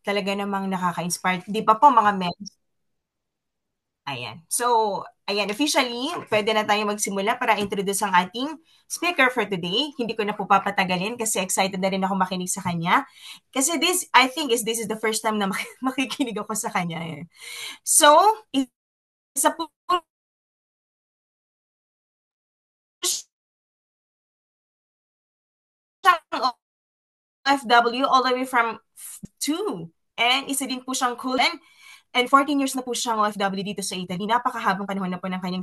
talaga namang nakaka-inspire. 'Di ba po mga men? Ayan. So, ayan, officially, pwede na tayo magsimula para introduce ang ating speaker for today. Hindi ko na po papatagalin kasi excited na rin ako makinig sa kanya. Kasi I think this is the first time na makikinig ako sa kanya. Eh. So, isa po siyang OFW all the way from 2. And isa din po siyang cool and 14 years na po siyang OFW dito sa Italy. Napakahabang panahon na po ng kanyang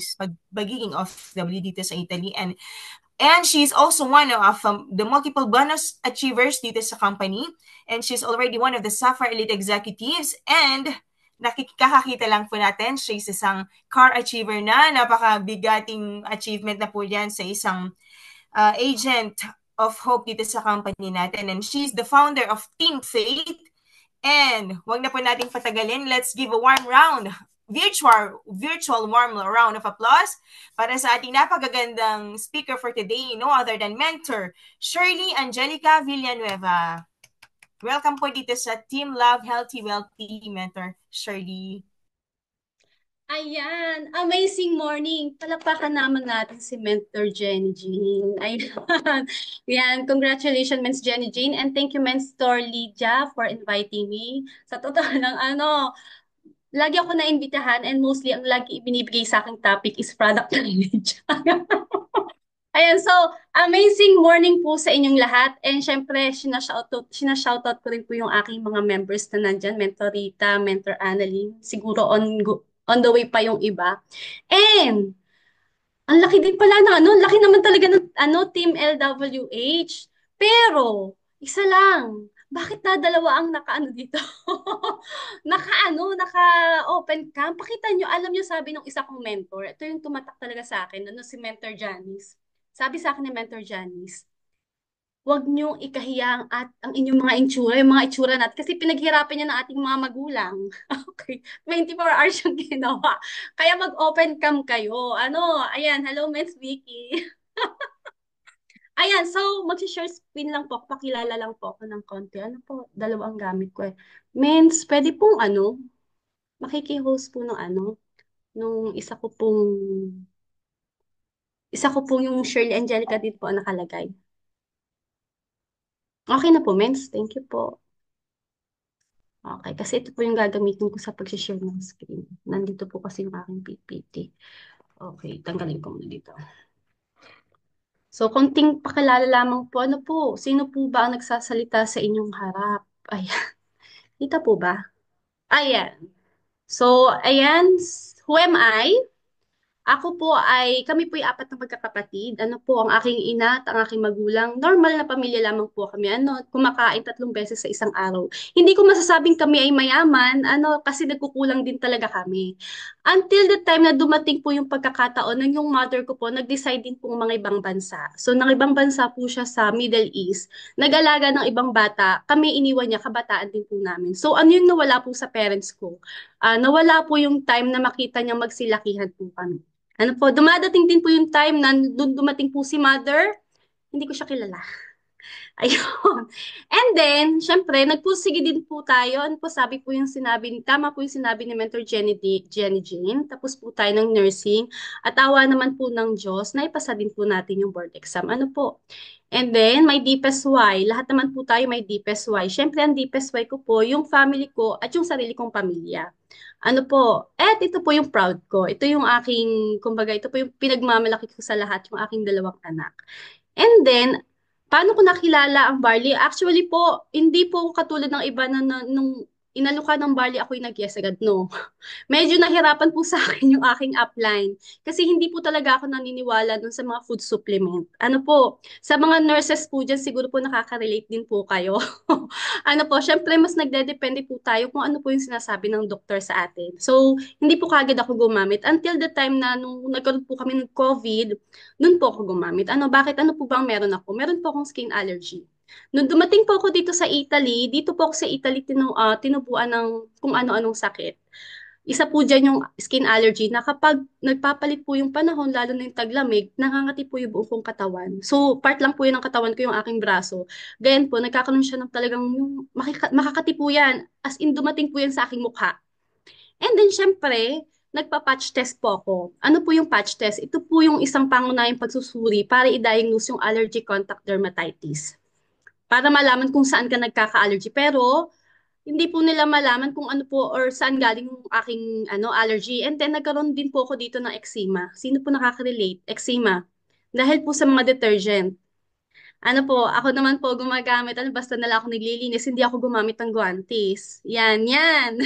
pagiging OFW dito sa Italy. And she's also one of the multiple bonus achievers dito sa company. And she's already one of the Sapphire Elite executives. And nakikakakita lang po natin, she's isang car achiever na. Napakabigating achievement na po yan sa isang agent of hope dito sa company natin. And she's the founder of Team Faith. And wag na po nating patagalin. Let's give a virtual warm round of applause para sa ating napagagandang speaker for today, no other than mentor, Shirley Angelica Villanueva. Welcome po dito sa Team Love Healthy Wealthy, Mentor Shirley. Ayan, amazing morning. Palakpakan naman natin si Mentor Jenny Jean. Ayan. Yan, congratulations Men's Jenny Jean and thank you Mentor Lydia for inviting me. Sa totoo lang lagi ako naimbitahan and mostly ang lagi ibinibigay sa aking topic is product knowledge. Ayan, so amazing morning po sa inyong lahat. And syempre, sinashoutout ko rin po yung aking mga members na nandyan, Mentor Rita, Mentor Annalyn, siguro on the way pa yung iba. And ang laki din pala na laki naman talaga ng Team LWH. Pero, isa lang, bakit dadalawa ang nakaano dito? Naka-open cam. Pakita nyo, alam nyo sabi ng isa kong mentor, ito yung tumatak talaga sa akin, si Mentor Janice. Sabi sa akin ni Mentor Janice, huwag niyong ikahiya ang inyong mga itsura, yung mga itsura natin. Kasi pinaghirapan niya ng ating mga magulang. Okay. 24 hours yung ginawa. Kaya mag-open cam kayo. Ayan, hello, Miss Vicky. Ayan, so mag-share screen lang po. Pakilala lang po ako ng konti. Ano po, dalawang gamit ko eh. Mens, pwede pong makiki-host po ng nung isa ko pong yung Shirley Angelica dito po ang nakalagay. Okay na po, Mens. Thank you po. Okay, kasi ito po yung gagamitin ko sa pag-share ng screen. Nandito po kasi yung aking PPT. Okay, tanggalin ko muna dito. So, konting pakilala lamang po. Ano po? Sino po ba ang nagsasalita sa inyong harap? Ayan. Dito po ba? Ayan. So, ayan. Who am I? Kami po ay apat na magkakapatid. Ano po, ang aking ina at ang aking magulang. Normal na pamilya lamang po kami. Kumakain 3 beses sa isang araw. Hindi ko masasabing kami ay mayaman, kasi nagkukulang din talaga kami. Until the time na dumating po yung pagkakataon ng yung mother ko po, nag-decide din po mga ibang bansa. So, ng ibang bansa po siya sa Middle East. Nag-alaga ng ibang bata. Kami iniwan niya, kabataan din po namin. So, ano yung nawala po sa parents ko? Nawala po yung time na makita niya magsilakihan po kami. Dumadating din po yung time na dumating po si mother, hindi ko siya kilala. Ayun. And then, syempre, nagpursige din po tayo. Tama po yung sinabi ni Mentor Jenny Jane. Tapos po tayo ng nursing. At awa naman po ng Diyos, naipasa din po natin yung board exam. Ano po? And then, may deepest why. Lahat naman po tayo may deepest why. Syempre, ang deepest why ko po, yung family ko at yung sarili kong pamilya. Ito po yung proud ko. Ito po yung pinagmamalaki ko sa lahat, yung aking dalawang anak. And then, paano ko nakilala ang barley? Actually po, hindi po katulad ng iba nung inalukan ng barley, ako'y nag-yes agad. No. Medyo nahirapan po sa akin yung aking upline. Kasi hindi po talaga ako naniniwala dun sa mga food supplement. Sa mga nurses po dyan, siguro po nakaka-relate din po kayo. Syempre mas nagdedepende po tayo kung ano po yung sinasabi ng doktor sa atin. So, hindi po kagad ako gumamit. Until the time na nung nagkaroon po kami ng COVID, dun po ako gumamit. Bakit? Ano po bang meron ako? Meron po akong skin allergy. Nung dumating po ako dito sa Italy, dito po ako sa Italy tinubuan ng kung ano-anong sakit. Isa po dyan yung skin allergy na kapag nagpapalit po yung panahon, lalo na yung taglamig, nangangati po yung buong kong katawan. So, part lang po yun ng katawan ko, yung aking braso. Ganyan po, nagkakaroon siya ng talagang yung makakati po yan. As in, dumating po yan sa aking mukha. And then, syempre, nagpa-patch test po ako. Ano po yung patch test? Ito po yung isang pangunahing pagsusuri para i-diagnose yung allergic contact dermatitis. Para malaman kung saan ka nagkaka-allergy. Pero, hindi po nila malaman kung ano po or saan galing yung aking allergy. And then nagkaroon din po ako dito ng eczema. Sino po nakaka-relate? Eczema. Dahil po sa mga detergent. Ano po, ako naman po gumagamit, basta na lang ako naglilinis, hindi ako gumamit ng guantes. Yan, yan.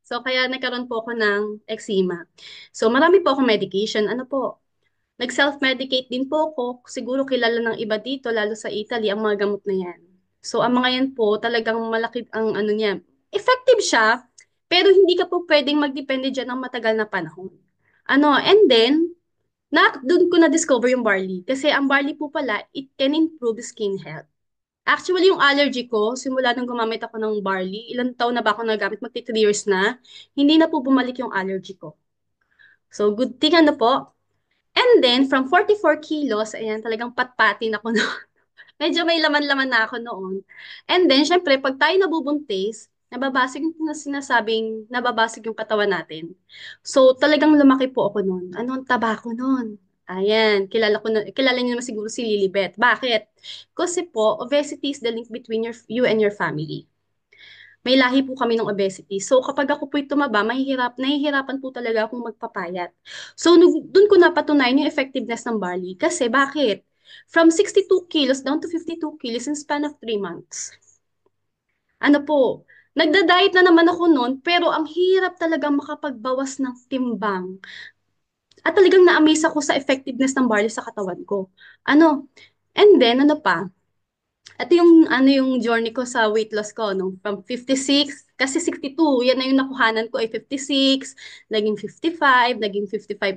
So, kaya nagkaroon po ako ng eczema. So, marami po akong medication. Ano po, nag-self-medicate din po ako. Siguro kilala ng iba dito, lalo sa Italy, ang mga gamot na yan. So, ang mga yan po, talagang malaki ang ano niya. Effective siya, pero hindi ka po pwedeng magdepende dyan ng matagal na panahon. And then, doon ko na-discover yung barley. Kasi ang barley po pala, it can improve skin health. Actually, yung allergy ko, simula nung gumamit ako ng barley, ilang taon na ba ako nagamit? Magti 3 years na, hindi na po bumalik yung allergy ko. So, good thing po. And then, from 44 kilos, ayan, talagang patpatin ako noon. Medyo may laman-laman na ako noon. And then, syempre, pag tayo nabubuntis, nababasig yung sinasabing, nababasig yung katawan natin. So, talagang lumaki po ako noon. Ano ang taba ko noon? Ayan, kilala niyo naman siguro si Lilibet. Bakit? Kasi po, obesity is the link between you and your family. May lahi po kami ng obesity. So, kapag ako po'y tumaba, nahihirapan po talaga akong magpapayat. So, doon ko napatunayan yung effectiveness ng barley. Kasi, bakit? From 62 kilos down to 52 kilos in span of 3 months. Ano po, nagda-diet na naman ako noon, pero ang hirap talaga makapagbawas ng timbang. At talagang na-amaze ako sa effectiveness ng barley sa katawan ko. Ano, and then, ano pa? Ito yung journey ko sa weight loss ko, no? From 56, kasi 62, yan na yung nakuhanan ko ay 56, naging 55, naging 55.2,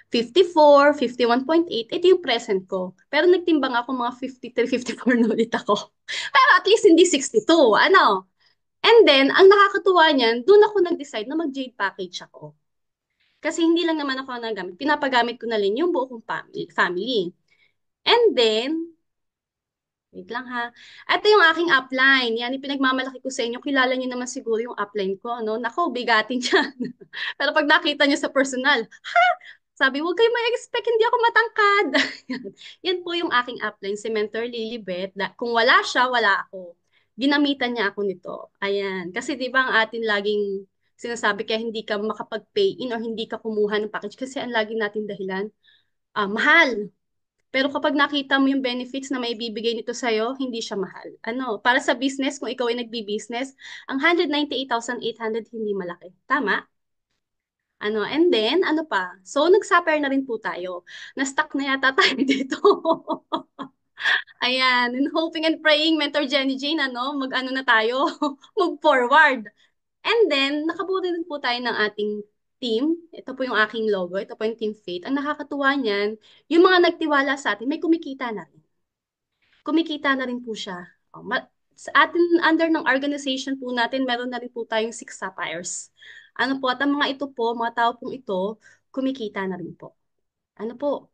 54, 51.8, ito yung present ko. Pero nagtimbang ako mga 53, 54 na ulit ako. Pero at least hindi 62, ano? And then, ang nakakatuwa niyan, doon ako nag-decide na mag-jade package ako. Kasi hindi lang naman ako nagamit, pinapagamit ko na rin yung buong kong family. And then, wait lang ha. Ito yung aking upline. Yan, yung pinagmamalaki ko sa inyo. Kilala niyo naman siguro yung upline ko, no? Nako, bigatin yan. Pero pag nakita niyo sa personal, sabi, huwag kayo may-expect, hindi ako matangkad. Yan po yung aking upline, si Mentor Lilibet. Kung wala siya, wala ako. Ginamitan niya ako nito. Ayan. Kasi di ba ang atin laging sinasabi kaya hindi ka makapag-pay in or hindi ka kumuha ng package kasi ang laging natin dahilan, mahal. Pero kapag nakita mo yung benefits na may bibigay nito sa'yo, hindi siya mahal. Para sa business, kung ikaw ay nagbi-business, ang 198,800 hindi malaki. Tama? And then, ano pa? So, nag-supper na rin po tayo. Na-stuck na yata tayo dito. Ayan, and hoping and praying, Mentor Jenny Jane, mag-ano na tayo, move forward. And then, nakabuo din po tayo ng ating team. Ito po yung aking logo. Ito po yung Team Faith. Ang nakakatuwa niyan, yung mga nagtiwala sa atin, may kumikita na rin. Kumikita na rin po siya. Sa atin, under ng organization po natin, meron na rin po tayong 6 sapphires. Ano po, at ang mga ito po, mga tao pong ito, kumikita na rin po. Ano po?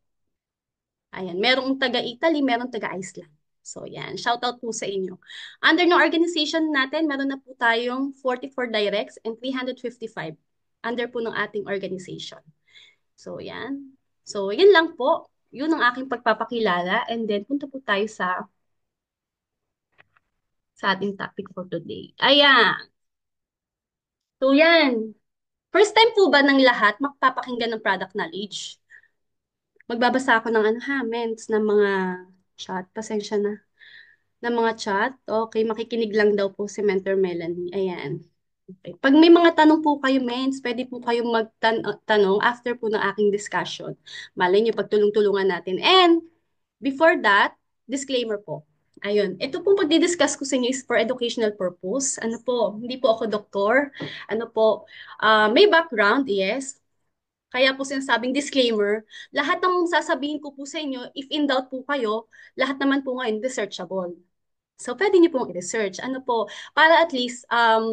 Ayan, merong taga-Italy, merong taga-Iceland. So, yan. Shout out po sa inyo. Under ng organization natin, meron na po tayong 44 directs and 355 under po ng ating organization. So, yan. So, yan lang po. Yun ang aking pagpapakilala. And then, punta po tayo sa ating topic for today. Ayan. So, yan. First time po ba ng lahat makapapakinggan ng product knowledge? Magbabasa ako ng mens, ng mga chat. Pasensya na. Ng mga chat. Okay, makikinig lang daw po si Mentor Melanie. Ayan. Okay. Pag may mga tanong po kayo, mens, pwede po kayong magtanong after po ng aking discussion. Malay nyo, pagtulong-tulungan natin. And before that, disclaimer po. Ayun, ito pong pagdi-discuss ko sa inyo is for educational purpose. Ano po, hindi po ako doktor. Ano po, may background, yes. Kaya po sinasabing disclaimer, lahat ng sasabihin ko po sa inyo, if in doubt po kayo, lahat naman po ngayon researchable. So, pwede niyo pong i-research. Ano po, para at least,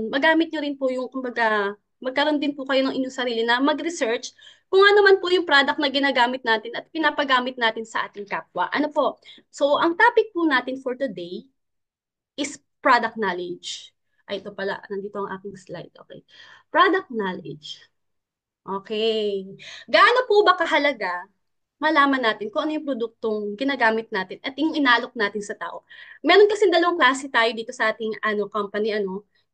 magamit niyo rin po yung, kumbaga, Magkaroon din po kayo ng inyong sarili na mag-research kung ano man po yung product na ginagamit natin at pinapagamit natin sa ating kapwa. Ano po? So, ang topic po natin for today is product knowledge. Ay, ito pala. Nandito ang aking slide. Okay. Product knowledge. Okay. Gaano po ba kahalaga malaman natin kung ano yung produktong ginagamit natin at yung inalok natin sa tao? Meron kasi dalawang klase tayo dito sa ating company.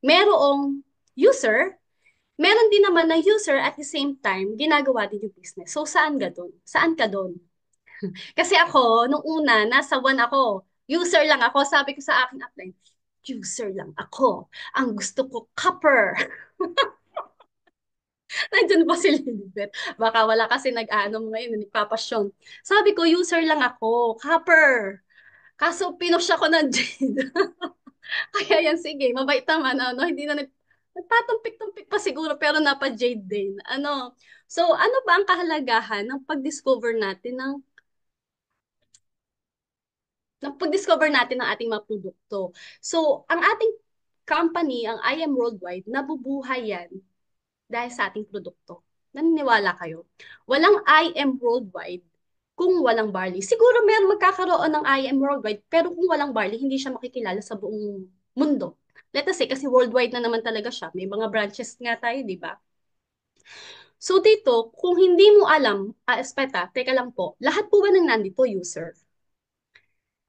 Merong user, meron din naman na user at the same time ginagawa din yung business. So, saan ka doon? Saan ka doon? Kasi ako, nung una, nasa one ako. User lang ako. Sabi ko sa aking upline, user lang ako. Ang gusto ko, copper. Nandiyan ba si Lilibet? Baka wala kasi nag-ano ngayon, nagpapasyon. Sabi ko, user lang ako, copper. Kaso pinush ako ng Jade. Kaya yan, sige, mabait naman. Hindi na nagpatumpik-tumpik pa siguro, pero napa-Jade din. So, ano ba ang kahalagahan ng pag-discover natin ng ating mga produkto? So, ang ating company, ang I Am Worldwide, nabubuhay yan dahil sa ating produkto. Naniniwala kayo? Walang I Am Worldwide kung walang barley. Siguro meron magkakaroon ng I Am Worldwide, pero kung walang barley, hindi siya makikilala sa buong mundo. Let us say, kasi worldwide na naman talaga siya. May mga branches nga tayo, di ba? So dito, kung hindi mo alam, espeta, teka lang po, lahat po ba ng nandito, user?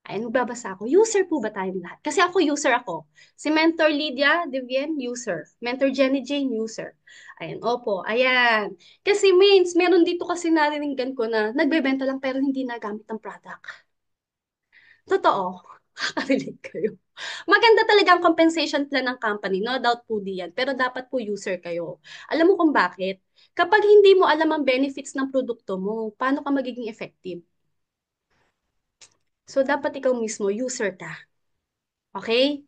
Ay, nagbabasa ako. User po ba tayong lahat? Kasi ako, user ako. Si Mentor Lydia Devien, user. Mentor Jenny Jane, user. Ayan, opo, ayan. Kasi mains, meron dito kasi nariningan ko na nagbebenta lang pero hindi nagamit ang product. Totoo. Kakarinig kayo. Maganda talaga ang compensation plan ng company. No doubt po diyan. Pero dapat po user kayo. Alam mo kung bakit? Kapag hindi mo alam ang benefits ng produkto mo, paano ka magiging effective? So, dapat ikaw mismo, user ka. Okay?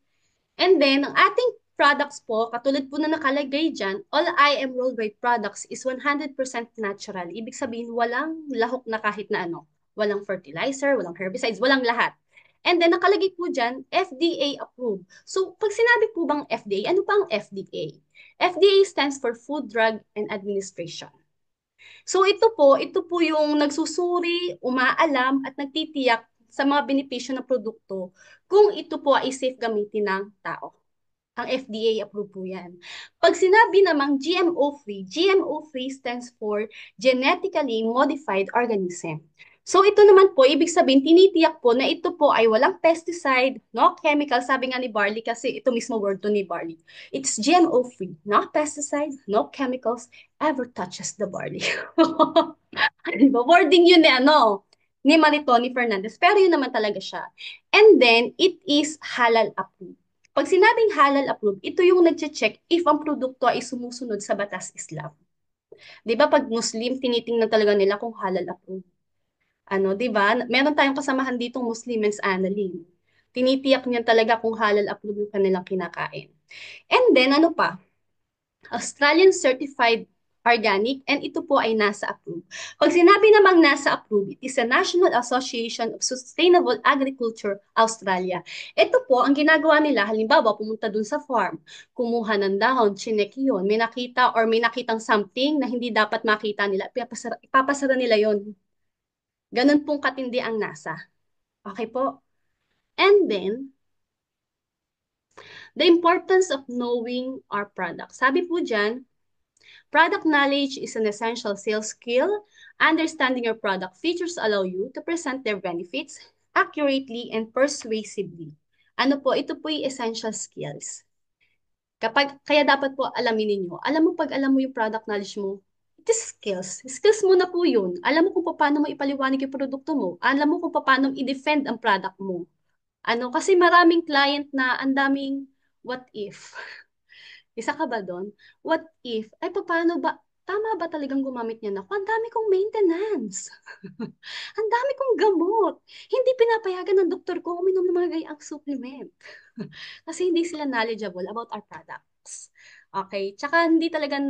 And then, ang ating products po, katulad po na nakalagay dyan, all I Am Worldwide products is 100% natural. Ibig sabihin, walang lahok na kahit na ano. Walang fertilizer, walang herbicides, walang lahat. And then, nakalagay po dyan, FDA approved. So, pag sinabi po bang FDA, ano pa ang FDA? FDA stands for Food, Drug, and Administration. So ito po yung nagsusuri, umaalam at nagtitiyak sa mga benepisyo ng produkto kung ito po ay safe gamitin ng tao. Ang FDA approved po yan. Pag sinabi namang GMO-free, GMO-free stands for Genetically Modified Organism. So ito naman po, ibig sabihin, tinitiyak po na ito po ay walang pesticide, no chemical, sabi nga ni Barley kasi ito mismo word to ni Barley. It's GMO-free, no pesticide, no chemicals, ever touches the barley. Diba? Wording yun ni Maritoni Fernandez. Pero yun naman talaga siya. And then, it is halal approved. Pag sinabing halal approved, ito yung nag-check if ang produkto ay sumusunod sa batas Islam. 'Di ba pag Muslim, tinitingnan talaga nila kung halal approved. 'Di ba? Meron tayong kasamahan ditong Muslim Men's Annalyn. Tinitiyak niyan talaga kung halal approved yung kanilang kinakain. And then, ano pa? Australian Certified Organic, and ito po ay NASA approved. Pag sinabi namang NASA approved, it is a National Association of Sustainable Agriculture Australia. Ito po, ang ginagawa nila, halimbawa, pumunta dun sa farm, kumuha ng dahon, chinek yun, may nakita or may nakitang something na hindi dapat makita nila, ipapasara nila yon. Ganun pong katindi ang NASA. Okay po? And then, the importance of knowing our product. Sabi po dyan, product knowledge is an essential sales skill. Understanding your product features allow you to present their benefits accurately and persuasively. Ano po? Ito po yung essential skills. Kaya dapat po alamin ninyo. Alam mo, pag alam mo yung product knowledge mo, it is skills. Skills mo na po yun. Alam mo kung paano mo ipaliwanag yung produkto mo. Alam mo kung paano i-defend ang product mo. Kasi maraming client na ang daming what if. Isa ka ba doon? What if? Ay, paano ba? Tama ba talagang gumamit niya na ako? Ang dami kong maintenance. Ang dami kong gamot. Hindi pinapayagan ng doktor ko uminom ng mga gayang supplement. Kasi hindi sila knowledgeable about our products. Okay? Tsaka hindi talaga,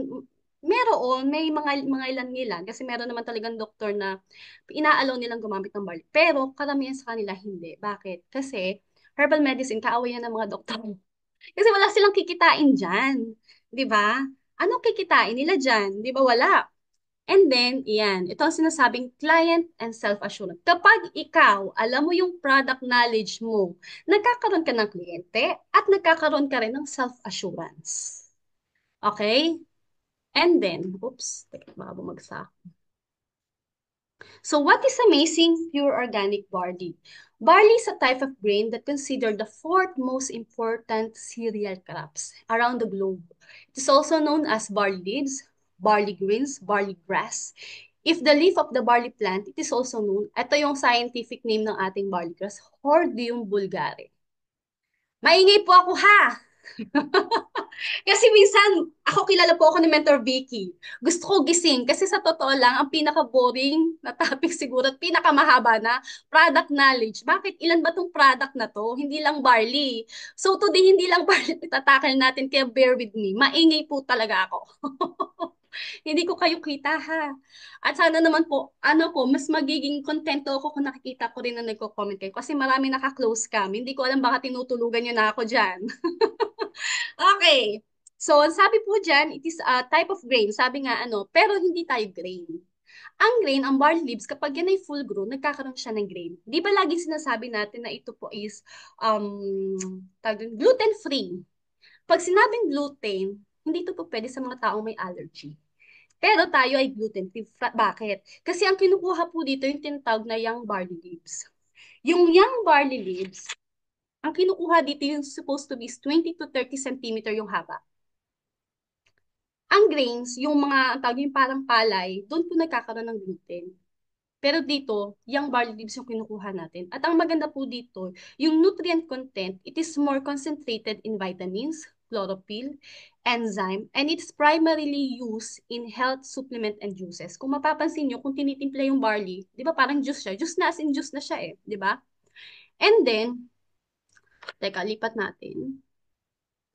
may mga ilan-ilan. Kasi meron naman talagang doktor na inaalaw nilang gumamit ng barley. Pero karamihan sa kanila hindi. Bakit? Kasi herbal medicine, kaawayan ng mga doktor. Kasi wala silang kikitain dyan. 'Di ba? Anong kikitain nila dyan? Di ba wala? And then, iyan, ito ang sinasabing client and self-assurance. Kapag ikaw, alam mo yung product knowledge mo, nagkakaroon ka ng kliyente at nagkakaroon ka rin ng self-assurance. Okay? And then, oops, teka, baka bumagsak. So what is amazing pure organic barley? Barley is a type of grain that considered the fourth most important cereal crops around the globe. It is also known as barley leaves, barley grains, barley grass. If the leaf of the barley plant, it is also known, ito yung scientific name ng ating barley grass, Hordeum vulgare. Maingay po ako ha! Kasi minsan, ako kilala po ako ni Mentor Vicky. Gusto ko gising kasi sa totoo lang, ang pinaka-boring na topic siguro at pinakamahaba na product knowledge. Bakit? Ilan ba tong product na to? Hindi lang barley. So today, hindi lang barley itatakal natin, kaya bear with me. Maingay po talaga ako. Hindi ko kayo kita ha. At sana naman po, ano po, mas magiging kontento ako kung nakikita ko rin na nagko-comment kayo. Kasi marami naka-close cam. Hindi ko alam baka tinutulugan nyo na ako dyan. Okay. So, sabi po dyan, it is a type of grain. Sabi nga ano, pero hindi tayo grain. Ang grain, ang barley leaves, kapag yan ay full grown, nagkakaroon siya ng grain. Di ba lagi sinasabi natin na ito po is gluten-free? Pag sinabing gluten, hindi ito po pwede sa mga taong may allergy. Pero tayo ay gluten-free. Bakit? Kasi ang kinukuha po dito yung tinatawag na young barley leaves. Yung young barley leaves, ang kinukuha dito yung supposed to be is 20 to 30 centimeter yung haba. Ang grains, yung mga ang tawag yung parang palay, doon po nagkakaroon ng gluten. Pero dito, yung barley leaves yung kinukuha natin. At ang maganda po dito, yung nutrient content, it is more concentrated in vitamins, chlorophyll, enzyme, and it's primarily used in health supplement and juices. Kung mapapansin nyo, kung tinitimpla yung barley, di ba parang juice siya? Juice na as in juice na siya eh, di ba? And then, teka, lipat natin.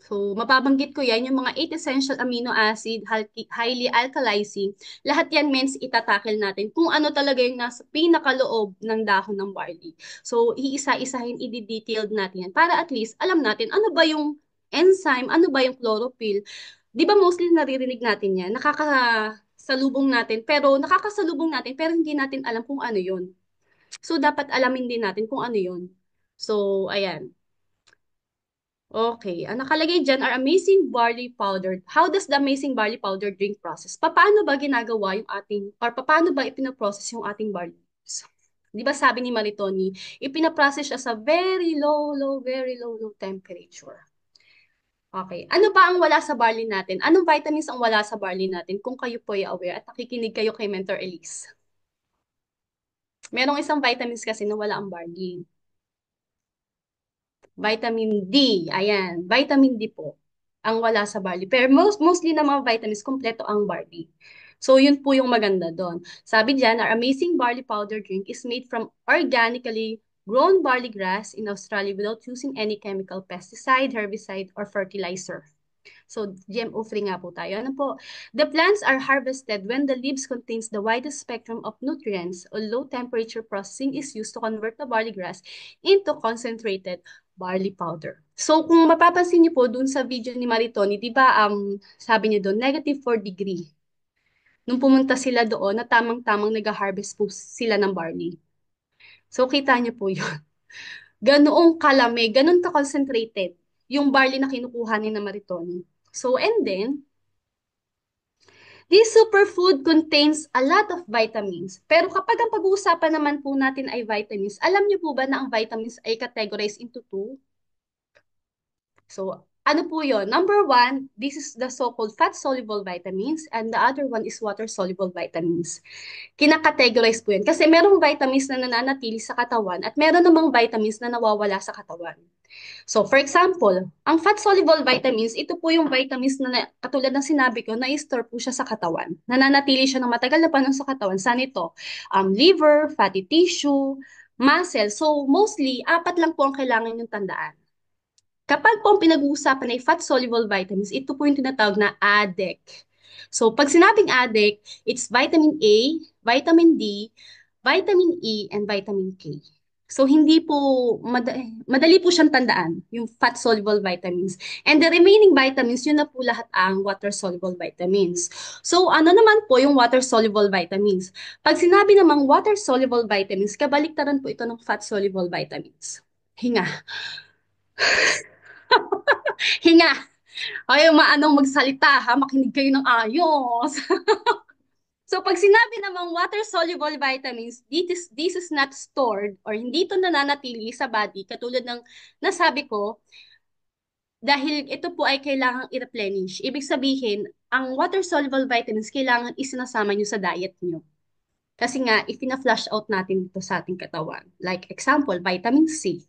So, mapabanggit ko yan, yung mga 8 essential amino acid, highly alkalizing, lahat yan means itatakil natin kung ano talaga yung nasa pinakaloob ng dahon ng barley. So, iisa-isahin, i-detailed natin yan para at least alam natin ano ba yung enzyme, ano ba yung chlorophyll. Di ba mostly naririnig natin yan, nakakasalubong natin, pero hindi natin alam kung ano yun. So, dapat alamin din natin kung ano yun. So, ayan. Okay, ang nakalagay dyan are amazing barley powder. How does the amazing barley powder drink process? Paano ba ginagawa yung ating, or paano ba ipinaprocess yung ating barley? Di ba sabi ni Maritoni, ipinaprocess siya sa very low temperature. Okay, ano ba ang wala sa barley natin? Anong vitamins ang wala sa barley natin kung kayo po ay aware at nakikinig kayo kay Mentor Elise? Merong isang vitamins kasi na wala ang barley. Vitamin D, ayan, vitamin D po ang wala sa barley. Pero mostly na mga vitamins, kompleto ang barley. So, yun po yung maganda doon. Sabi diyan, our amazing barley powder drink is made from organically grown barley grass in Australia without using any chemical pesticide, herbicide, or fertilizer. So, GMO-free nga po tayo. Ano po? The plants are harvested when the leaves contains the widest spectrum of nutrients. A low temperature processing is used to convert the barley grass into concentrated barley powder. So, kung mapapansin niyo po dun sa video ni Maritoni, di ba sabi niya doon, -4 degree. Nung pumunta sila doon, na tamang-tamang nag-harvest po sila ng barley. So, kita niyo po yun. Ganoong kalami, ganun ka-concentrated yung barley na kinukuha ni na Maritoni. So, and then, this superfood contains a lot of vitamins. Pero kapag ang pag-uusapan naman po natin ay vitamins, alam niyo po ba na ang vitamins ay categorized into two? So, ano po yun? Number one, this is the so-called fat-soluble vitamins and the other one is water-soluble vitamins. Kinakategorize po yan. Kasi merong vitamins na nananatili sa katawan at meron namang vitamins na nawawala sa katawan. So, for example, ang fat-soluble vitamins, ito po yung vitamins na katulad ng sinabi ko, na-store po siya sa katawan. Nananatili siya ng matagal na panahon sa katawan. Saan ito? Liver, fatty tissue, muscle. So, mostly, apat lang po ang kailangan yung tandaan. Kapag po ang pinag-uusapan ay fat-soluble vitamins, ito po yung tinatawag na ADEC. So, pag sinabing ADEC, it's vitamin A, vitamin D, vitamin E, and vitamin K. So, hindi po, madali po siyang tandaan, yung fat-soluble vitamins. And the remaining vitamins, yun na po lahat ang water-soluble vitamins. So, ano naman po yung water-soluble vitamins? Pag sinabi namang water-soluble vitamins, kabaliktaran po ito ng fat-soluble vitamins. Hinga. Hinga. Ay, maanong magsalita ha, makinig kayo ng ayos. So, pag sinabi namang water-soluble vitamins, this is not stored or hindi ito nananatili sa body, katulad ng nasabi ko, dahil ito po ay kailangang i-replenish. Ibig sabihin, ang water-soluble vitamins kailangan isinasama nyo sa diet nyo. Kasi nga, ifina-flush out natin ito sa ating katawan. Like example, vitamin C.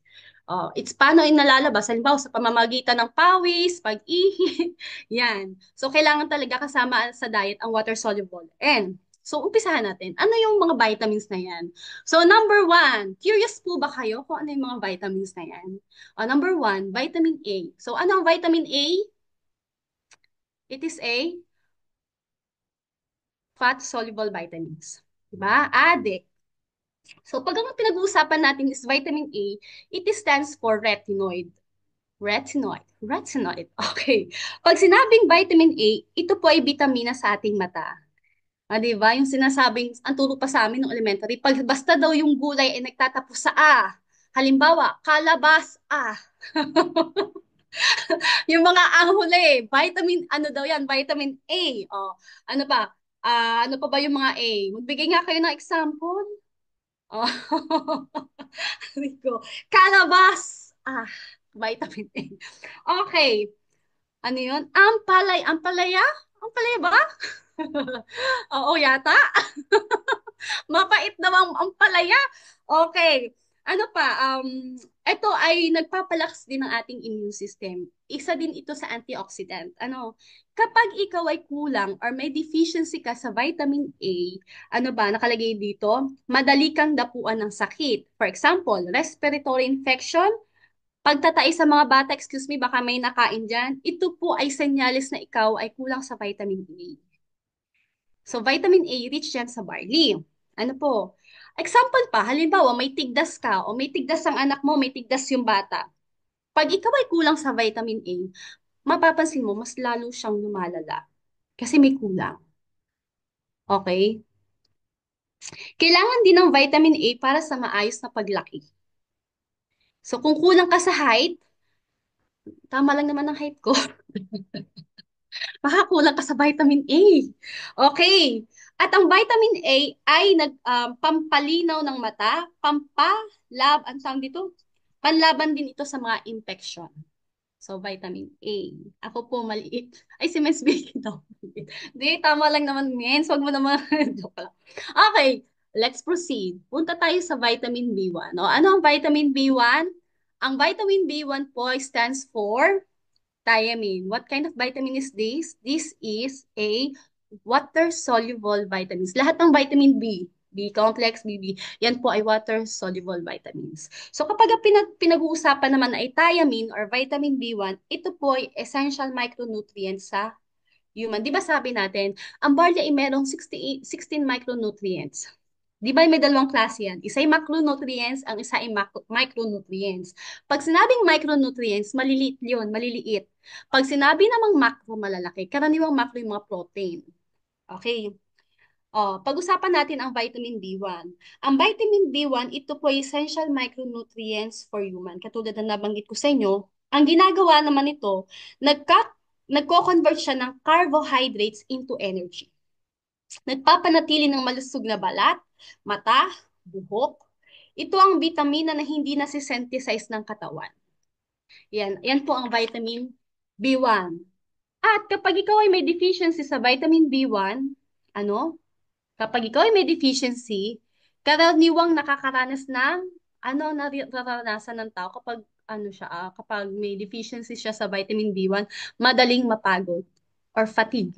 It's paano nalalabas? Halimbawa, sa pamamagitan ng pawis, pag-ihi, yan. So, kailangan talaga kasama sa diet ang water-soluble. And, so, umpisahan natin. Ano yung mga vitamins na yan? So, number one, curious po ba kayo kung ano yung mga vitamins na yan? Number one, vitamin A. So, ano ang vitamin A? It is a fat-soluble vitamins. Diba? Adik. So, pag ang pinag-uusapan natin is vitamin A, it stands for retinoid. Retinoid. Okay. Pag sinabing vitamin A, ito po ay vitamina sa ating mata. Di ba? Yung sinasabing, ang turo pa sa amin ng elementary, pag basta daw yung gulay ay nagtatapos sa A. Halimbawa, kalabas A. Yung mga ang huli, vitamin, ano daw yan? Vitamin A. Ano pa? Ano pa ba yung mga A? Magbigay nga kayo ng example. Oh. Rico. Kalabas. Vitamin A. Okay. Ano yun? Ampalay. Ampalaya? Ampalaya ba? Oo, yata. Mapait daw ang palaya. Okay. Ano pa? Ito ay nagpapalakas din ng ating immune system. Isa din ito sa antioxidant. Ano? Kapag ikaw ay kulang or may deficiency ka sa vitamin A, ano ba, nakalagay dito, madali kang dapuan ng sakit. For example, respiratory infection, pagtatai sa mga bata, excuse me, baka may nakain dyan, ito po ay senyales na ikaw ay kulang sa vitamin A. So, vitamin A, rich yan sa barley. Ano po? Example pa, halimbawa, may tigdas ka o may tigdas ang anak mo, may tigdas yung bata. Pag ikaw ay kulang sa vitamin A, mapapansin mo, mas lalo siyang lumalala. Kasi may kulang. Okay? Kailangan din ng vitamin A para sa maayos na paglaki. So, kung kulang ka sa height, tama lang naman ang height ko. Baka kulang ka sa vitamin A. Okay. At ang vitamin A ay pampalinaw ng mata, ang tawag dito, panlaban din ito sa mga infection. So, vitamin A. Ako po maliit. Ay, si Miss Vicky daw. Di, tama lang naman, Mens. Huwag mo naman. Joke lang. Okay, let's proceed. Punta tayo sa vitamin B1. O, ano ang vitamin B1? Ang vitamin B1 po stands for thiamine. What kind of vitamin is this? This is a water-soluble vitamins. Lahat ng vitamin B, B-complex, BB, yan po ay water-soluble vitamins. So kapag pinag-uusapan naman ay thiamine or vitamin B1, ito po ay essential micronutrients sa human. Di ba sabi natin, ang barley ay merong 16 micronutrients. Di ba may dalawang klase yan? Isa ay macronutrients, ang isa ay micronutrients. Pag sinabing micronutrients, maliliit yun, maliliit. Pag sinabi namang macro, malalaki. Karaniwang macro yung mga protein. Okay. Pag-usapan natin ang vitamin B1. Ang vitamin B1, ito po ay essential micronutrients for human. Katulad na nabanggit ko sa inyo, ang ginagawa naman ito, nagko-convert siya ng carbohydrates into energy. Nagpapanatili ng malusog na balat, mata, buhok. Ito ang vitamina na hindi nasisynthesize ng katawan. Yan po ang vitamin B1. At kapag ikaw ay may deficiency sa vitamin B1, ano? Kapag ikaw ay may deficiency, karaniwang nakakaranas ng nararanasan ng tao kapag kapag may deficiency siya sa vitamin B1, madaling mapagod or fatigue.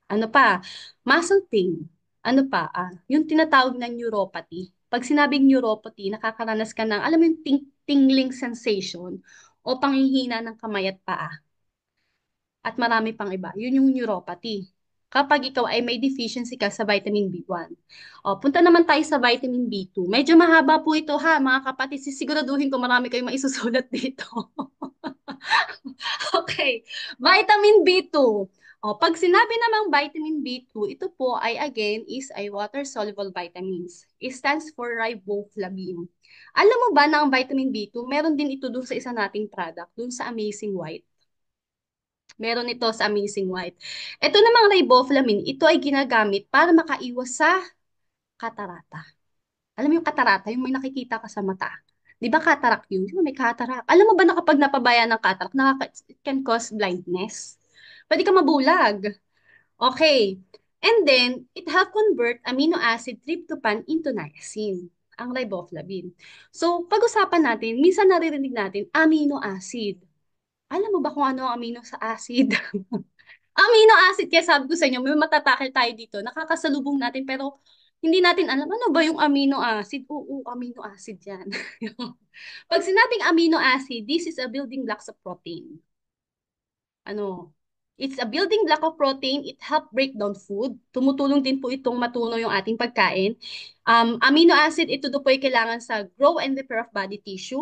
Ano pa? Muscle pain. Ano pa? Yung tinatawag na neuropathy. Pag sinabing neuropathy, nakakaranas ka ng, alam mo yung tingling sensation o panghihina ng kamay at paa. At marami pang iba. Yun yung neuropathy. kapag ikaw ay may deficiency ka sa vitamin B1. O, punta naman tayo sa vitamin B2. Medyo mahaba po ito ha, mga kapatid. Sisiguraduhin ko marami kayong maisusulat dito. Okay. Vitamin B2. O, pag sinabi namang vitamin B2, ito po ay again is a water-soluble vitamins. It stands for riboflavin. Alam mo ba na ang vitamin B2, meron din ito dun sa isa nating product, dun sa Amazing White. Meron ito sa Amazing White. Ito namang riboflavin, ito ay ginagamit para makaiwas sa katarata. Alam mo yung katarata, yung may nakikita ka sa mata. Di ba cataract yun? Yung may cataract. Alam mo ba na kapag napabayaan ng cataract, it can cause blindness? Pwede ka mabulag. Okay. And then, it help convert amino acid tryptophan into niacin, ang riboflavin. So, pag-usapan natin, minsan naririnig natin, amino acid. Alam mo ba kung ano ang amino sa acid? Amino acid, kaya sabi ko sa inyo, may matatakil tayo dito. Nakakasalubong natin, pero hindi natin alam ano ba yung amino acid. Oo, amino acid yan. Pag sinabing amino acid, this is a building blocks of protein. Ano? It's a building block of protein. It help break down food. Tumutulong din po itong matunaw yung ating pagkain. Amino acid, ito do po ay kailangan sa grow and repair of body tissue.